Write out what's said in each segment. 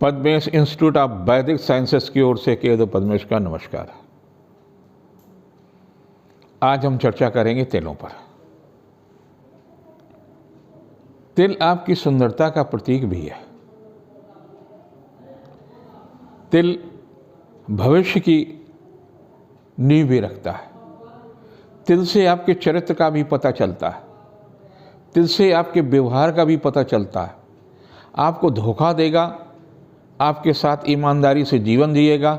Padmesh institute of वैदिक sciences की ओर से केवल पद्मेश का नमस्कार। आज हम चर्चा करेंगे तिलों पर। तिल आपकी सुंदरता का प्रतीक भी है। तिल भविष्य की नींव भी रखता है। तिल से आपके चरित्र का भी पता चलता है। तिल से आपके व्यवहार का भी पता चलता है। आपको धोखा देगा, आपके साथ ईमानदारी से जीवन जिएगा,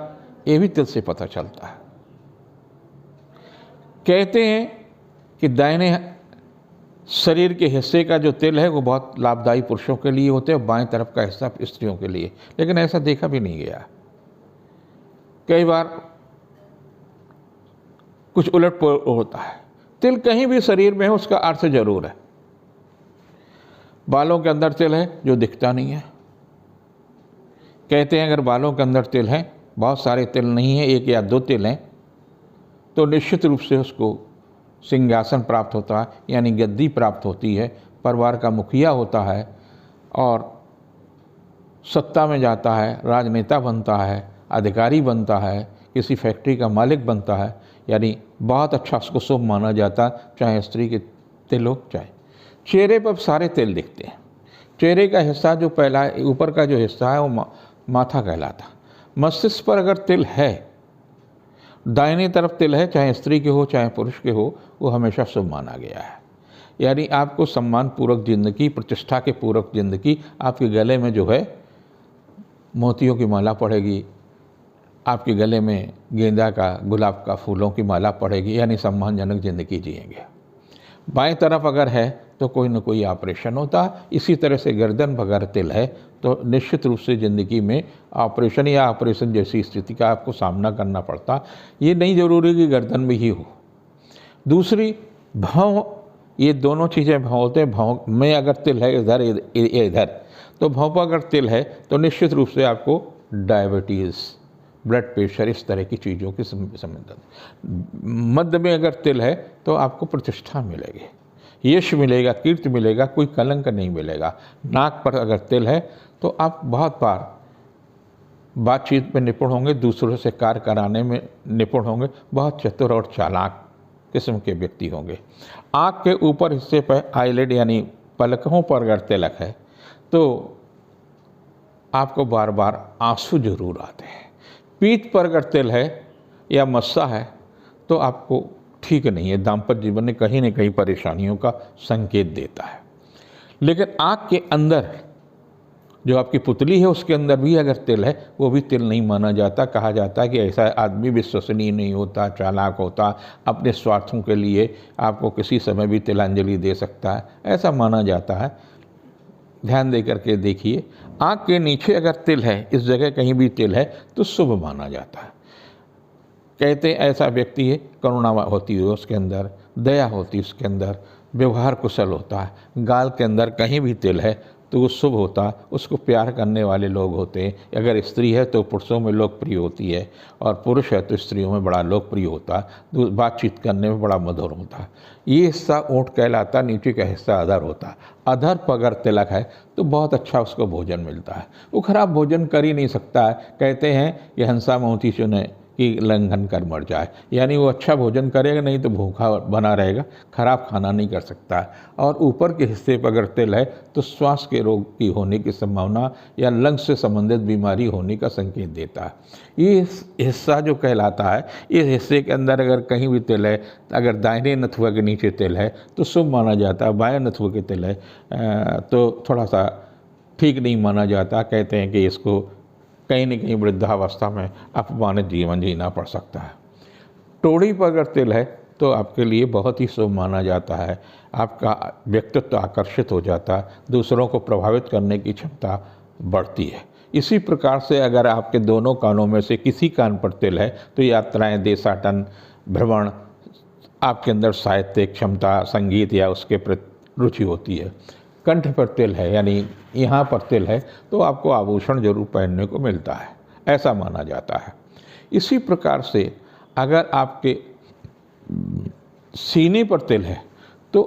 ये भी तिल से पता चलता है। कहते हैं कि दाहिने शरीर के हिस्से का जो तिल है वो बहुत लाभदायी पुरुषों के लिए होते हैं, बाएं तरफ का हिस्सा स्त्रियों के लिए, लेकिन ऐसा देखा भी नहीं गया। कई बार कुछ उलट होता है। तिल कहीं भी शरीर में है उसका अर्थ जरूर है। बालों के अंदर तिल है जो दिखता नहीं है। कहते हैं अगर बालों के अंदर तिल है, बहुत सारे तिल नहीं है, एक या दो तिल हैं, तो निश्चित रूप से उसको सिंहासन प्राप्त होता है, यानी गद्दी प्राप्त होती है, परिवार का मुखिया होता है और सत्ता में जाता है, राजनेता बनता है, अधिकारी बनता है, किसी फैक्ट्री का मालिक बनता है, यानी बहुत अच्छा उसको शुभ माना जाता, चाहे स्त्री के तिल हो चाहे। चेहरे पर सारे तिल दिखते हैं। चेहरे का हिस्सा जो पहला ऊपर का जो हिस्सा है वो माथा कहलाता। मस्तिष्क पर अगर तिल है, दाहिनी तरफ तिल है, चाहे स्त्री के हो चाहे पुरुष के हो, वो हमेशा शुभ माना गया है। यानी आपको सम्मान पूर्वक जिंदगी, प्रतिष्ठा के पूर्वक जिंदगी, आपके गले में जो है मोतियों की माला पड़ेगी, आपके गले में गेंदा का, गुलाब का फूलों की माला पड़ेगी, यानी सम्मानजनक जिंदगी जिएंगे। बाएं तरफ अगर है तो कोई न कोई ऑपरेशन होता। इसी तरह से गर्दन पर अगर तिल है तो निश्चित रूप से ज़िंदगी में ऑपरेशन या ऑपरेशन जैसी स्थिति का आपको सामना करना पड़ता। ये नहीं ज़रूरी कि गर्दन में ही हो। दूसरी भौं, ये दोनों चीज़ें भौं होते हैं। भौं में अगर तिल है इधर इधर, तो भौं पर अगर तिल है तो निश्चित रूप से आपको डायबिटीज़, ब्लड प्रेशर, इस तरह की चीज़ों के संबंधित। मध्य में अगर तिल है तो आपको प्रतिष्ठा मिलेगी, यश मिलेगा, कीर्ति मिलेगा, कोई कलंक नहीं मिलेगा। नाक पर अगर तिल है तो आप बहुत बार बातचीत में निपुण होंगे, दूसरों से कार्य कराने में निपुण होंगे, बहुत चतुर और चालाक किस्म के व्यक्ति होंगे। आँख के ऊपर हिस्से पर आईलिड यानी पलकों पर अगर तिलक है तो आपको बार बार आंसू जरूर आते हैं। पीठ पर अगर तिल है या मस्सा है तो आपको ठीक नहीं है, दाम्पत्य जीवन में कहीं न कहीं परेशानियों का संकेत देता है। लेकिन आँख के अंदर जो आपकी पुतली है उसके अंदर भी अगर तिल है, वो भी तिल नहीं माना जाता। कहा जाता है कि ऐसा आदमी विश्वसनीय नहीं होता, चालाक होता, अपने स्वार्थों के लिए आपको किसी समय भी तिलांजलि दे सकता है, ऐसा माना जाता है। ध्यान दे करके देखिए, आँख के नीचे अगर तिल है, इस जगह कहीं भी तिल है तो शुभ माना जाता है। कहते हैं ऐसा व्यक्ति है, करुणा होती है उसके अंदर, दया होती है उसके अंदर, व्यवहार कुशल होता है। गाल के अंदर कहीं भी तिल है तो वो शुभ होता है, उसको प्यार करने वाले लोग होते हैं। अगर स्त्री है तो पुरुषों में लोकप्रिय होती है और पुरुष है तो स्त्रियों में बड़ा लोकप्रिय होता है, बातचीत करने में बड़ा मधुर होता है। ये हिस्सा ओंठ कहलाता, नीचे का हिस्सा अधर होता है। अधर पर अगर तिलक है तो बहुत अच्छा उसको भोजन मिलता है, वो खराब भोजन कर ही नहीं सकता है। कहते हैं कि हंसा मोती चुने कि लंघन कर मर जाए, यानी वो अच्छा भोजन करेगा नहीं तो भूखा बना रहेगा, खराब खाना नहीं कर सकता है। और ऊपर के हिस्से पर अगर तिल है तो श्वास के रोग की होने की संभावना या लंग्स से संबंधित बीमारी होने का संकेत देता है। ये हिस्सा जो कहलाता है, इस हिस्से के अंदर अगर कहीं भी तिल है, अगर दाहिने नथुआ के नीचे तिल है तो शुभ माना जाता है, बाएं नथुआ के तिल है तो थोड़ा सा ठीक नहीं माना जाता। कहते हैं कि इसको कहीं न कहीं वृद्धावस्था में अपमानित जीवन जीना पड़ सकता है। टोड़ी पर अगर तिल है तो आपके लिए बहुत ही शुभ माना जाता है। आपका व्यक्तित्व आकर्षित हो जाता है, दूसरों को प्रभावित करने की क्षमता बढ़ती है। इसी प्रकार से अगर आपके दोनों कानों में से किसी कान पर तिल है तो यात्राएं, देशाटन, भ्रमण, आपके अंदर साहित्यिक क्षमता, संगीत या उसके प्रति रुचि होती है। कंठ पर तिल है यानी यहाँ पर तिल है तो आपको आभूषण जरूर पहनने को मिलता है, ऐसा माना जाता है। इसी प्रकार से अगर आपके सीने पर तिल है तो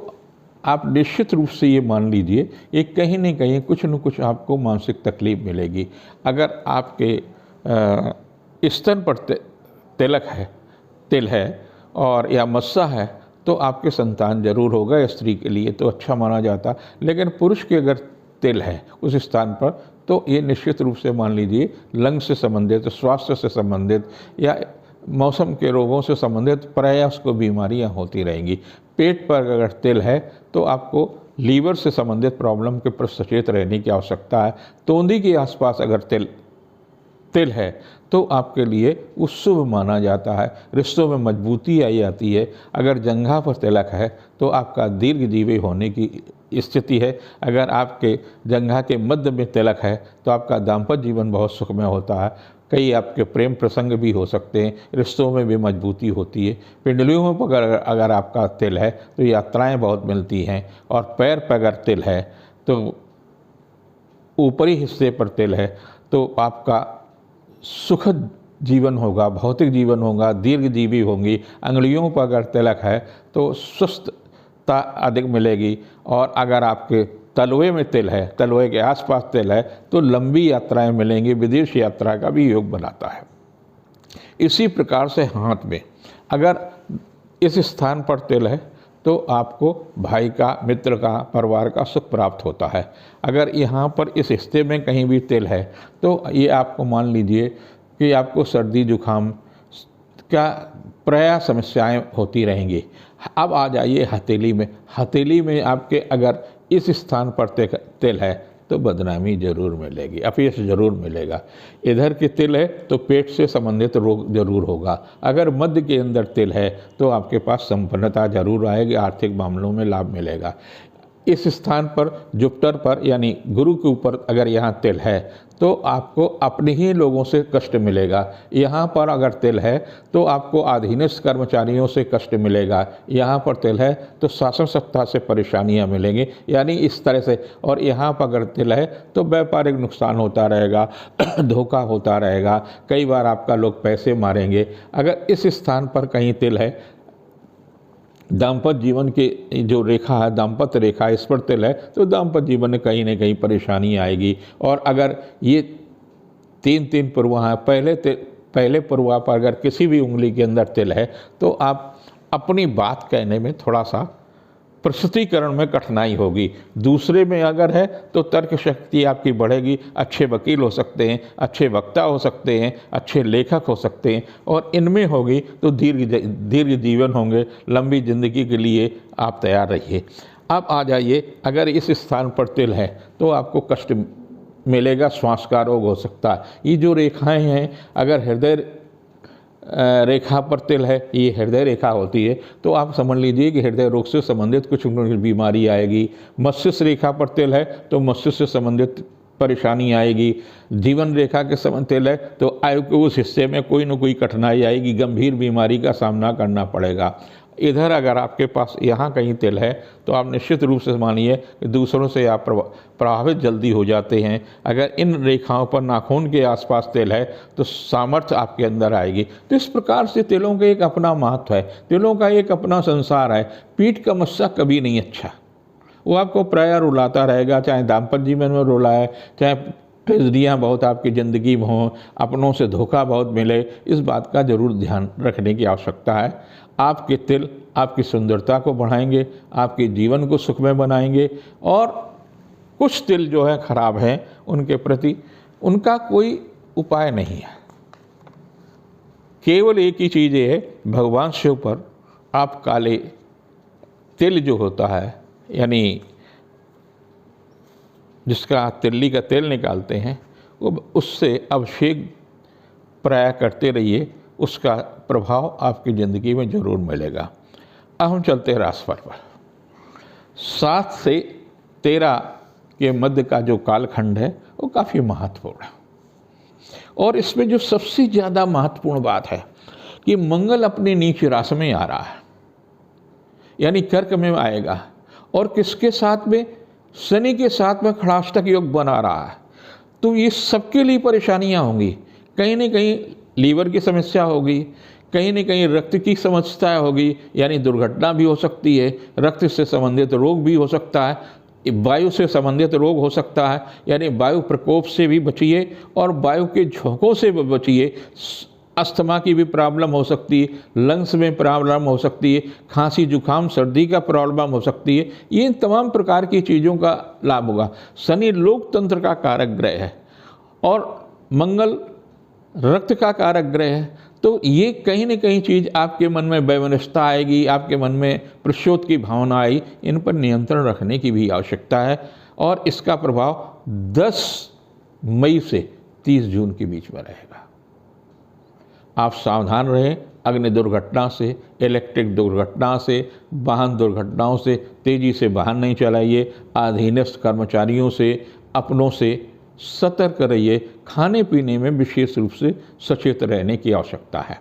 आप निश्चित रूप से ये मान लीजिए कि कहीं न कहीं कुछ न कुछ आपको मानसिक तकलीफ मिलेगी। अगर आपके स्तन पर तिल है और या मस्सा है तो आपके संतान जरूर होगा, स्त्री के लिए तो अच्छा माना जाता। लेकिन पुरुष के अगर तिल है उस स्थान पर तो ये निश्चित रूप से मान लीजिए लंग से संबंधित, स्वास्थ्य से संबंधित या मौसम के रोगों से संबंधित प्रायः उसको बीमारियां होती रहेंगी। पेट पर अगर तिल है तो आपको लीवर से संबंधित प्रॉब्लम के प्रति सचेत रहने की आवश्यकता है। तोंदी के आसपास अगर तिल है तो आपके लिए वो शुभ माना जाता है, रिश्तों में मजबूती आई आती है। अगर जंघा पर तिलक है तो आपका दीर्घजीवी होने की स्थिति है। अगर आपके जंघा के मध्य में तिलक है तो आपका दाम्पत्य जीवन बहुत सुखमय होता है। कई आपके प्रेम प्रसंग भी हो सकते हैं, रिश्तों में भी मजबूती होती है। पिंडलियों पर अगर आपका तिल है तो यात्राएं बहुत मिलती हैं। और पैर पर अगर तिल है तो ऊपरी हिस्से पर तिल है तो आपका सुखद जीवन होगा, भौतिक जीवन होगा, दीर्घजीवी होंगी। अंगुलियों पर अगर तिलक है तो स्वस्थता अधिक मिलेगी। और अगर आपके तलवे में तिल है, तलवे के आसपास तिल है तो लंबी यात्राएं मिलेंगी, विदेश यात्रा का भी योग बनाता है। इसी प्रकार से हाथ में अगर इस स्थान पर तिल है तो आपको भाई का, मित्र का, परिवार का सुख प्राप्त होता है। अगर यहाँ पर इस हिस्से में कहीं भी तिल है तो ये आपको मान लीजिए कि आपको सर्दी जुखाम का प्रायः समस्याएं होती रहेंगी। अब आ जाइए हथेली में। हथेली में आपके अगर इस स्थान पर तिल है तो बदनामी जरूर मिलेगी, अपयश जरूर मिलेगा। इधर के तिल है तो पेट से संबंधित रोग जरूर होगा। अगर मध्य के अंदर तिल है तो आपके पास संपन्नता जरूर आएगी, आर्थिक मामलों में लाभ मिलेगा। इस स्थान पर जुपिटर पर यानी गुरु के ऊपर अगर यहाँ तिल है तो आपको अपने ही लोगों से कष्ट मिलेगा। यहाँ पर अगर तिल है तो आपको अधीनस्थ कर्मचारियों से कष्ट मिलेगा। यहाँ पर तिल है तो शासन सत्ता से परेशानियाँ मिलेंगी, यानी इस तरह से। और यहाँ पर अगर तिल है तो व्यापारिक नुकसान होता रहेगा, धोखा होता रहेगा, कई बार आपका लोग पैसे मारेंगे। अगर इस स्थान पर कहीं तिल है, दाम्पत्य जीवन की जो रेखा है, दाम्पत्य रेखा, इस पर तिल है तो दाम्पत्य जीवन में कहीं ना कहीं परेशानी आएगी। और अगर ये तीन पुरवा है, पहले पुरवा पर अगर किसी भी उंगली के अंदर तिल है तो आप अपनी बात कहने में थोड़ा सा प्रस्तुतिकरण में कठिनाई होगी। दूसरे में अगर है तो तर्क शक्ति आपकी बढ़ेगी, अच्छे वकील हो सकते हैं, अच्छे वक्ता हो सकते हैं, अच्छे लेखक हो सकते हैं। और इनमें होगी तो दीर्घ जीवन होंगे, लंबी जिंदगी के लिए आप तैयार रहिए। अब आ जाइए, अगर इस स्थान पर तिल है तो आपको कष्ट मिलेगा, श्वास का रोग हो सकता है। ये जो रेखाएं हैं, अगर हृदय रेखा पर तिल है, ये हृदय रेखा होती है तो आप समझ लीजिए कि हृदय रोग से संबंधित कुछ बीमारी आएगी। मस्तिष्क रेखा पर तिल है तो मस्तिष्क से संबंधित परेशानी आएगी। जीवन रेखा के संबंध तिल है तो आयु के उस हिस्से में कोई न कोई कठिनाई आएगी, गंभीर बीमारी का सामना करना पड़ेगा। इधर अगर आपके पास यहाँ कहीं तिल है तो आप निश्चित रूप से मानिए कि दूसरों से आप प्रभावित जल्दी हो जाते हैं। अगर इन रेखाओं पर नाखून के आसपास तिल है तो सामर्थ्य आपके अंदर आएगी। तो इस प्रकार से तिलों का एक अपना महत्व है, तिलों का एक अपना संसार है। पीठ का मस्सा कभी नहीं अच्छा, वो आपको प्रायः रुलाता रहेगा, चाहे दाम्पत्य जीवन में रुलाए, चाहे ट्रेजडियाँ बहुत आपकी ज़िंदगी में हों, अपनों से धोखा बहुत मिले। इस बात का जरूर ध्यान रखने की आवश्यकता है। आपके तिल आपकी सुंदरता को बढ़ाएंगे, आपके जीवन को सुखमय बनाएंगे। और कुछ तिल जो है खराब हैं, उनके प्रति उनका कोई उपाय नहीं है। केवल एक ही चीज़ ये है, भगवान शिव पर आप काले तिल जो होता है, यानी जिसका तिल्ली का तेल निकालते हैं, वो उससे अभिषेक प्राय करते रहिए, उसका प्रभाव आपकी ज़िंदगी में ज़रूर मिलेगा। अब हम चलते हैं राशिफल पर। 7 से 13 के मध्य का जो कालखंड है वो काफ़ी महत्वपूर्ण है। और इसमें जो सबसे ज़्यादा महत्वपूर्ण बात है कि मंगल अपनी नीच राशि में आ रहा है, यानी कर्क में आएगा। और किसके साथ में? शनि के साथ में खड़ाष्टक योग बना रहा है। तो ये सबके लिए परेशानियां होंगी। कहीं ना कहीं लीवर की समस्या होगी, कहीं न कहीं रक्त की समस्या होगी, यानी दुर्घटना भी हो सकती है, रक्त से संबंधित रोग भी हो सकता है, वायु से संबंधित रोग हो सकता है, यानी वायु प्रकोप से भी बचिए और वायु के झोंकों से भी बचिए। अस्थमा की भी प्रॉब्लम हो सकती है, लंग्स में प्रॉब्लम हो सकती है, खांसी जुकाम सर्दी का प्रॉब्लम हो सकती है। ये इन तमाम प्रकार की चीज़ों का लाभ होगा। शनि लोकतंत्र का कारक ग्रह है और मंगल रक्त का कारक ग्रह है, तो ये कहीं न कहीं चीज़ आपके मन में वैमनस्यता आएगी, आपके मन में प्रचोद की भावना आई। इन पर नियंत्रण रखने की भी आवश्यकता है और इसका प्रभाव 10 मई से 30 जून के बीच में रहेगा। आप सावधान रहें अग्नि दुर्घटना से, इलेक्ट्रिक दुर्घटना से, वाहन दुर्घटनाओं से तेज़ी से वाहन नहीं चलाइए, अधीनस्थ कर्मचारियों से, अपनों से सतर्क रहिए। खाने पीने में विशेष रूप से सचेत रहने की आवश्यकता है।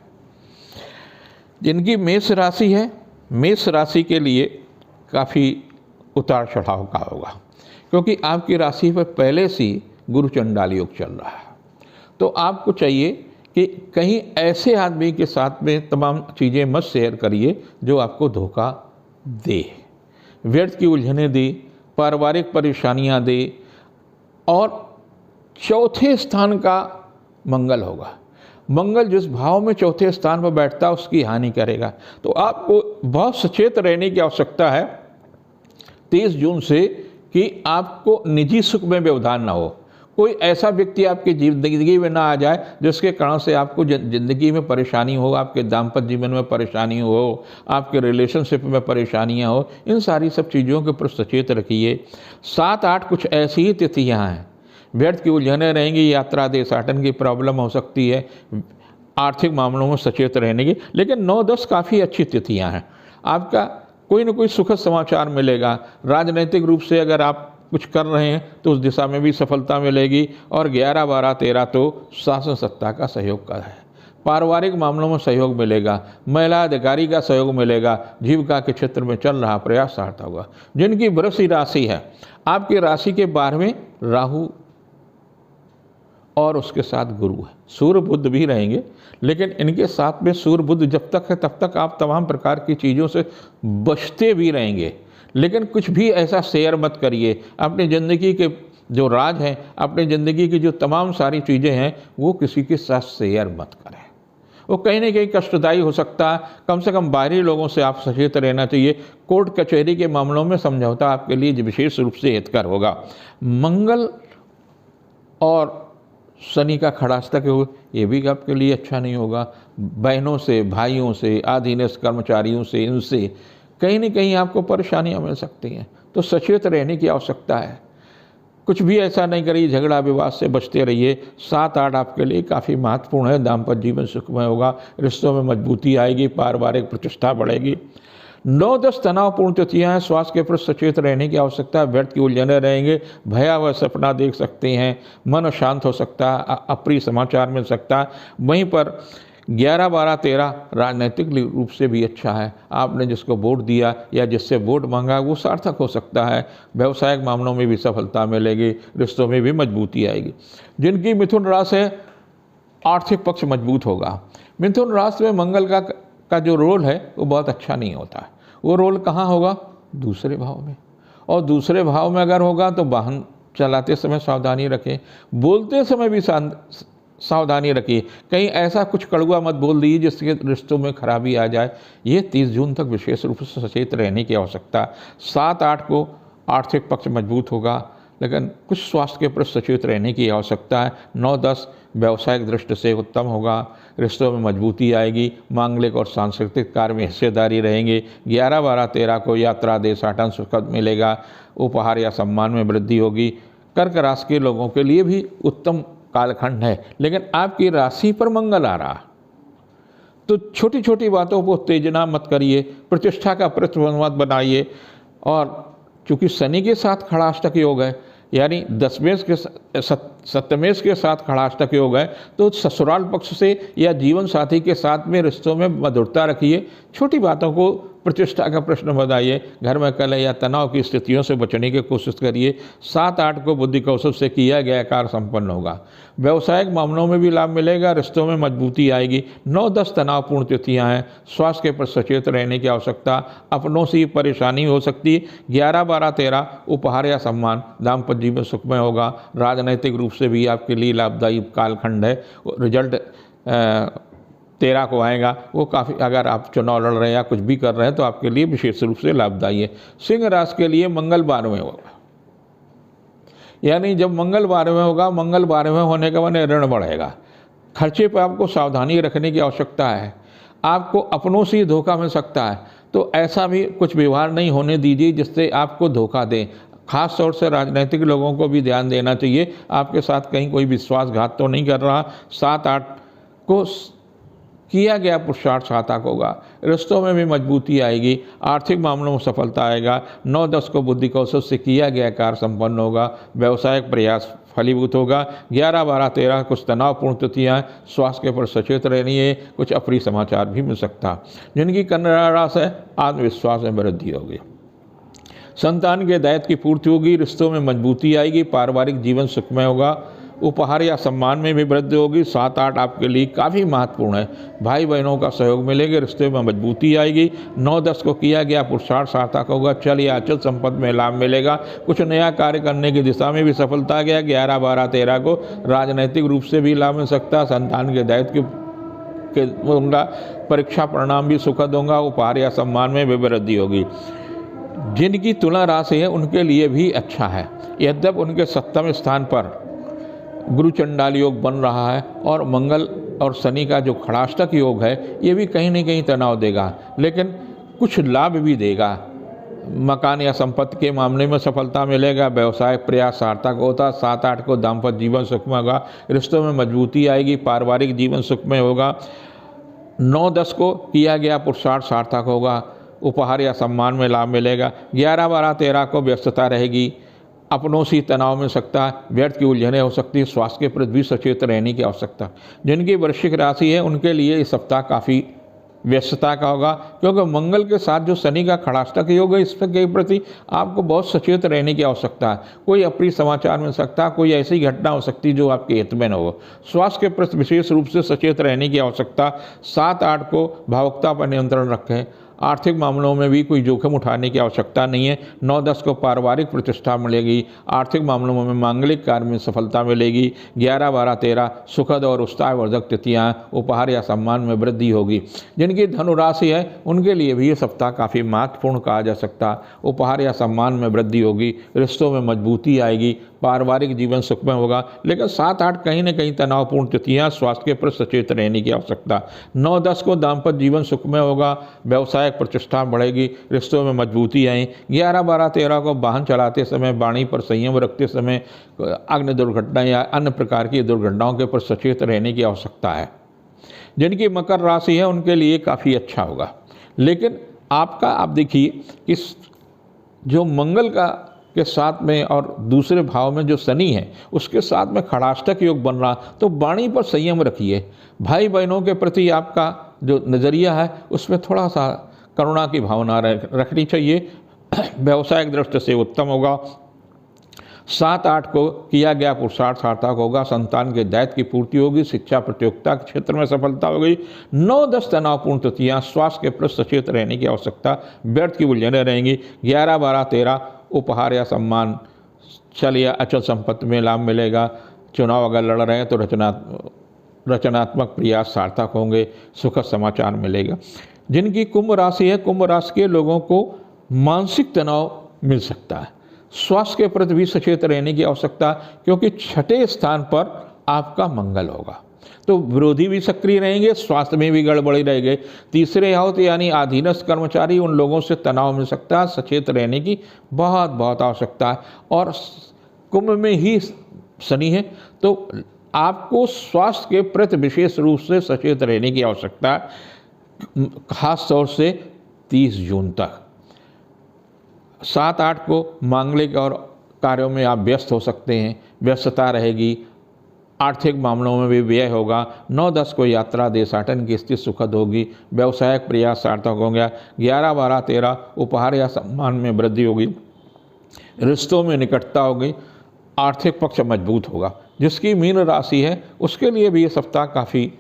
जिनकी मेष राशि है, मेष राशि के लिए काफ़ी उतार चढ़ाव का होगा, क्योंकि आपकी राशि पर पहले से गुरु चंडाल योग चल रहा है। तो आपको चाहिए कि कहीं ऐसे आदमी के साथ में तमाम चीज़ें मत शेयर करिए जो आपको धोखा दे, व्यर्थ की उलझनें दे, पारिवारिक परेशानियां दे। और चौथे स्थान का मंगल होगा। मंगल जिस भाव में चौथे स्थान पर बैठता है उसकी हानि करेगा। तो आपको बहुत सचेत रहने की आवश्यकता है 30 जून से कि आपको निजी सुख में व्यवधान ना हो। कोई ऐसा व्यक्ति आपकी जिंदगी में ना आ जाए जिसके कारण से आपको ज़िंदगी में परेशानी हो, आपके दाम्पत्य जीवन में परेशानी हो, आपके रिलेशनशिप में परेशानियां हो। इन सारी सब चीज़ों के ऊपर सचेत रखिए। 7-8 कुछ ऐसी ही तिथियां हैं, व्यर्थ की उलझने रहेंगी, यात्रा देशाटन की प्रॉब्लम हो सकती है, आर्थिक मामलों में सचेत रहने की। लेकिन 9-10 काफ़ी अच्छी तिथियां हैं, आपका कोई ना कोई सुखद समाचार मिलेगा। राजनीतिक रूप से अगर आप कुछ कर रहे हैं तो उस दिशा में भी सफलता मिलेगी। और 11, 12, 13 तो शासन सत्ता का सहयोग का है। पारिवारिक मामलों में सहयोग मिलेगा, महिला अधिकारी का सहयोग मिलेगा, जीविका के क्षेत्र में चल रहा प्रयास सार्थक होगा। जिनकी वृष राशि है, आपकी राशि के 12वें राहु और उसके साथ गुरु है। सूर्य बुध भी रहेंगे, लेकिन इनके साथ में सूर्य बुध जब तक है तब तक आप तमाम प्रकार की चीज़ों से बचते भी रहेंगे। लेकिन कुछ भी ऐसा शेयर मत करिए। अपनी ज़िंदगी के जो राज हैं, अपनी ज़िंदगी की जो तमाम सारी चीज़ें हैं, वो किसी के साथ शेयर मत करें। वो कहीं ना कहीं कष्टदायी हो सकता है। कम से कम बाहरी लोगों से आप सचेत रहना चाहिए। कोर्ट कचहरी के मामलों में समझौता आपके लिए विशेष रूप से हितकर होगा। मंगल और शनि का खड़ास्तक हो, ये भी आपके लिए अच्छा नहीं होगा। बहनों से, भाइयों से, अधीनस्थ कर्मचारियों से, इनसे कहीं न कहीं आपको परेशानियां मिल सकती हैं। तो सचेत रहने की आवश्यकता है। कुछ भी ऐसा नहीं करिए, झगड़ा विवाद से बचते रहिए। 7-8 आपके लिए काफ़ी महत्वपूर्ण है। दाम्पत्य जीवन सुखमय होगा, रिश्तों में मजबूती आएगी, पारिवारिक प्रतिष्ठा बढ़ेगी। 9-10 तनावपूर्ण तिथियां हैं, स्वास्थ्य के प्रति सचेत रहने की आवश्यकता है। व्यर्थ की उलझने रहेंगे, भयावह सपना देख सकते हैं, मन अशांत हो सकता है, अप्रिय समाचार मिल सकता है। वहीं पर 11, 12, 13 राजनीतिक रूप से भी अच्छा है। आपने जिसको वोट दिया या जिससे वोट मांगा वो सार्थक हो सकता है। व्यवसायिक मामलों में भी सफलता मिलेगी, रिश्तों में भी मजबूती आएगी। जिनकी मिथुन राशि है, आर्थिक पक्ष मजबूत होगा। मिथुन राशि में मंगल का जो रोल है वो बहुत अच्छा नहीं होता है। वो रोल कहाँ होगा? दूसरे भाव में। और दूसरे भाव में अगर होगा तो वाहन चलाते समय सावधानी रखें, बोलते समय भी सावधानी रखिए। कहीं ऐसा कुछ कड़वा मत बोल दीजिए जिसके रिश्तों में खराबी आ जाए। ये 30 जून तक विशेष रूप से सचेत रहने की आवश्यकता। 7-8 को आर्थिक पक्ष मजबूत होगा, लेकिन कुछ स्वास्थ्य के प्रति सचेत रहने की आवश्यकता है। 9-10 व्यावसायिक दृष्टि से उत्तम होगा, रिश्तों में मजबूती आएगी, मांगलिक और सांस्कृतिक कार्य में हिस्सेदारी रहेंगे। 11, 12, 13 को यात्रा देशाटन सुखद मिलेगा, उपहार या सम्मान में वृद्धि होगी। कर्क राशि के लोगों के लिए भी उत्तम कालखंड है, लेकिन आपकी राशि पर मंगल आ रहा, तो छोटी छोटी बातों को उत्तेजना मत करिए, प्रतिष्ठा का प्रतिबंध मत बनाइए। और चूँकि शनि के साथ खड़ाष्टक योग है, यानी 10वें के 7वें के साथ खड़ाष्टक योग है, तो ससुराल पक्ष से या जीवन साथी के साथ में रिश्तों में मधुरता रखिए। छोटी बातों को प्रतिष्ठा का प्रश्न बताइए, घर में कलह या तनाव की स्थितियों से बचने की कोशिश करिए। 7-8 को बुद्धि कौशल से किया गया कार्य संपन्न होगा। व्यवसायिक मामलों में भी लाभ मिलेगा, रिश्तों में मजबूती आएगी। 9-10 तनावपूर्ण तिथियां हैं, स्वास्थ्य के प्रति सचेत रहने की आवश्यकता, अपनों से ही परेशानी हो सकती है। 11-12-13 उपहार या सम्मान, दाम्पत्य जीवन सुखमय होगा। राजनैतिक रूप से भी आपके लिए लाभदायी कालखंड है। रिजल्ट 13 को आएगा, वो काफ़ी, अगर आप चुनाव लड़ रहे हैं या कुछ भी कर रहे हैं तो आपके लिए विशेष रूप से लाभदायी है। सिंह राशि के लिए मंगल 12वें होगा, यानी जब मंगल 12वें होगा, मंगल 12वें होने का माने ऋण बढ़ेगा। खर्चे पर आपको सावधानी रखने की आवश्यकता है। आपको अपनों से ही धोखा मिल सकता है, तो ऐसा भी कुछ व्यवहार नहीं होने दीजिए जिससे आपको धोखा दें। खास तौर से राजनीतिक लोगों को भी ध्यान देना चाहिए, आपके साथ कहीं कोई विश्वासघात तो नहीं कर रहा। 7-8 को किया गया पुरुषार्थ सार्थक होगा। रिश्तों में भी मजबूती आएगी, आर्थिक मामलों में सफलता आएगा। 9-10 को बुद्धि कौशल से किया गया कार्य संपन्न होगा। व्यवसायिक प्रयास फलीभूत होगा। 11-12-13 कुछ तनावपूर्ण तिथियाँ, स्वास्थ्य के पर सचेत रहनी है। कुछ अप्रिय समाचार भी मिल सकता। जिनकी कन्या राशि है, आत्मविश्वास में वृद्धि होगी, संतान के दायित्व की पूर्ति होगी, रिश्तों में मजबूती आएगी, पारिवारिक जीवन सुखमय होगा। उपहार या सम्मान में भी वृद्धि होगी। 7-8 आपके लिए काफ़ी महत्वपूर्ण है। भाई बहनों का सहयोग मिलेगा, रिश्ते में मजबूती आएगी। 9-10 को किया गया पुरुषार्थ सार्थक होगा। चल या अचल संपत्ति में लाभ मिलेगा। कुछ नया कार्य करने की दिशा में भी सफलता आ गया। 11-12-13 को राजनैतिक रूप से भी लाभ मिल सकता है। संतान के दायित्व के होगा। परीक्षा परिणाम भी सुखद होगा। उपहार या सम्मान में भी वृद्धि होगी। जिनकी तुला राशि है उनके लिए भी अच्छा है, यद्यप उनके 7वें स्थान पर गुरु चंडाल योग बन रहा है और मंगल और शनि का जो खड़ाष्टक योग है ये भी कहीं न कहीं तनाव देगा, लेकिन कुछ लाभ भी देगा। मकान या संपत्ति के मामले में सफलता मिलेगा। व्यवसाय प्रयास सार्थक होता। 7-8 को दाम्पत्य जीवन सुखमय होगा, रिश्तों में मजबूती आएगी, पारिवारिक जीवन सुखमय होगा। 9-10 को किया गया पुरुषार्थ सार्थक होगा, उपहार या सम्मान में लाभ मिलेगा। 11-12-13 को व्यस्तता रहेगी, अपनों से तनाव मिल सकता है, व्यर्थ की उलझनें हो सकती है। स्वास्थ्य के प्रति भी सचेत रहने की आवश्यकता। जिनकी वृश्चिक राशि है उनके लिए इस सप्ताह काफ़ी व्यस्तता का होगा, क्योंकि मंगल के साथ जो शनि का खड़ाष्टक योग है इसके प्रति आपको बहुत सचेत रहने की आवश्यकता है। कोई अप्रिय समाचार मिल सकता है, कोई ऐसी घटना हो सकती है जो आपके हित में न हो। स्वास्थ्य के प्रति विशेष रूप से सचेत रहने की आवश्यकता। 7-8 को भावुकता पर नियंत्रण रखें। आर्थिक मामलों में भी कोई जोखिम उठाने की आवश्यकता नहीं है। 9-10 को पारिवारिक प्रतिष्ठा मिलेगी। आर्थिक मामलों में मांगलिक कार्य में सफलता मिलेगी। 11-12-13 सुखद और उत्साहवर्धक तिथियाँ, उपहार या सम्मान में वृद्धि होगी। जिनकी धनुराशि है उनके लिए भी ये सप्ताह काफ़ी महत्वपूर्ण कहा जा सकता। उपहार या सम्मान में वृद्धि होगी, रिश्तों में मजबूती आएगी, पारिवारिक जीवन सुखमय होगा। लेकिन 7-8 कहीं न कहीं तनावपूर्ण तिथियाँ, स्वास्थ्य के प्रति सचेत रहने की आवश्यकता। 9-10 को दाम्पत्य जीवन सुखमय होगा, व्यवसाय प्रतिष्ठा बढ़ेगी, रिश्तों में मजबूती आई। 11-12-13 को वाहन चलाते समय वाणी पर संयम रखते समय अग्नि दुर्घटना या अन्य प्रकार की दुर्घटनाओं के प्रति सचेत रहने की आवश्यकता है। जिनकी मकर राशि है उनके लिए काफ़ी अच्छा होगा, लेकिन आपका आप देखिए कि जो मंगल का के साथ में और दूसरे भाव में जो शनि है उसके साथ में खड़ाष्टक योग बन रहा, तो वाणी पर संयम रखिए। भाई बहनों के प्रति आपका जो नज़रिया है उसमें थोड़ा सा करुणा की भावना रखनी चाहिए। व्यवसायिक दृष्टि से उत्तम होगा। 7-8 को किया गया पुरुषार्थ सार्थक होगा। संतान के दायित्व की पूर्ति होगी। शिक्षा प्रतियोगिता के क्षेत्र में सफलता होगी। 9-10 तनावपूर्ण तिथियाँ, स्वास्थ्य के प्रति सचेत रहने की आवश्यकता, व्यर्थ की उलझनें रहेंगी। 11-12-13 उपहार या सम्मान, चल या अचल संपत्ति में लाभ मिलेगा। चुनाव अगर लड़ रहे हैं तो रचनात्मक प्रयास सार्थक होंगे, सुखद समाचार मिलेगा। जिनकी कुंभ राशि है, कुंभ राशि के लोगों को मानसिक तनाव मिल सकता है। स्वास्थ्य के प्रति भी सचेत रहने की आवश्यकता, क्योंकि 6ठे स्थान पर आपका मंगल होगा, तो विरोधी भी सक्रिय रहेंगे, स्वास्थ्य में भी गड़बड़ी रहेगी। तीसरे हाउस यानी अधीनस्थ कर्मचारी, उन लोगों से तनाव मिल सकता है, सचेत रहने की बहुत आवश्यकता है। और कुंभ में ही शनि है, तो आपको स्वास्थ्य के प्रति विशेष रूप से सचेत रहने की आवश्यकता है, खास तौर से 30 जून तक। 7-8 को मांगलिक और कार्यों में आप व्यस्त हो सकते हैं, व्यस्तता रहेगी। आर्थिक मामलों में भी व्यय होगा। 9-10 को यात्रा देशाटन की स्थिति सुखद होगी। व्यवसायिक प्रयास सार्थक हो गया। 11-12-13 उपहार या सम्मान में वृद्धि होगी। रिश्तों में निकटता होगी। आर्थिक पक्ष मजबूत होगा। जिसकी मीन राशि है उसके लिए भी ये सप्ताह काफ़ी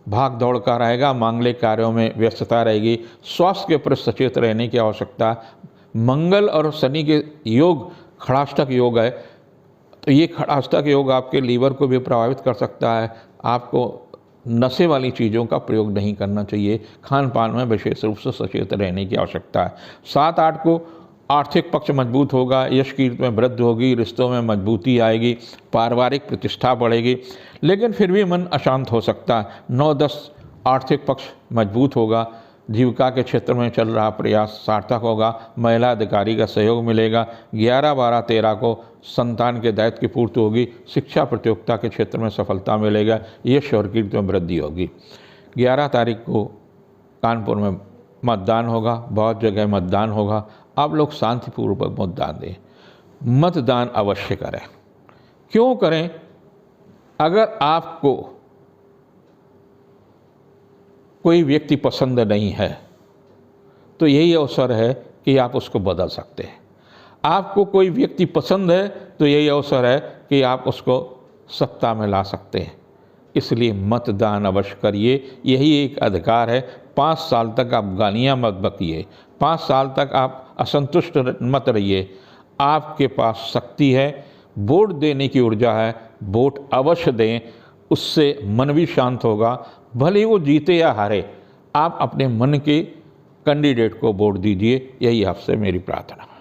भाग दौड़ का रहेगा। मांगलिक कार्यों में व्यस्तता रहेगी। स्वास्थ्य के प्रति सचेत रहने की आवश्यकता। मंगल और शनि के योग खड़ाष्टक योग है, तो ये खड़ाष्टक योग आपके लीवर को भी प्रभावित कर सकता है। आपको नशे वाली चीज़ों का प्रयोग नहीं करना चाहिए। खान पान में विशेष रूप से सचेत रहने की आवश्यकता है। 7-8 को आर्थिक पक्ष मजबूत होगा। यश कीर्ति में वृद्धि होगी। रिश्तों में मजबूती आएगी। पारिवारिक प्रतिष्ठा बढ़ेगी, लेकिन फिर भी मन अशांत हो सकता है। 9-10 आर्थिक पक्ष मजबूत होगा। जीविका के क्षेत्र में चल रहा प्रयास सार्थक होगा। महिला अधिकारी का सहयोग मिलेगा। 11-12-13 को संतान के दायित्व की पूर्ति होगी। शिक्षा प्रतियोगिता के क्षेत्र में सफलता मिलेगा। यश और कीर्ति में वृद्धि होगी। 11 तारीख को कानपुर में मतदान होगा। बहुत जगह मतदान होगा। आप लोग शांतिपूर्वक मतदान दें। मतदान अवश्य करें। क्यों करें? अगर आपको कोई व्यक्ति पसंद नहीं है तो यही अवसर है कि आप उसको बदल सकते हैं। आपको कोई व्यक्ति पसंद है तो यही अवसर है कि आप उसको सत्ता में ला सकते हैं। इसलिए मतदान अवश्य करिए। यही एक अधिकार है। 5 साल तक आप गालियाँ मत बकिए। 5 साल तक आप असंतुष्ट मत रहिए। आपके पास शक्ति है। वोट देने की ऊर्जा है। वोट अवश्य दें। उससे मन भी शांत होगा। भले वो जीते या हारे, आप अपने मन के कैंडिडेट को वोट दीजिए। यही आपसे मेरी प्रार्थना है।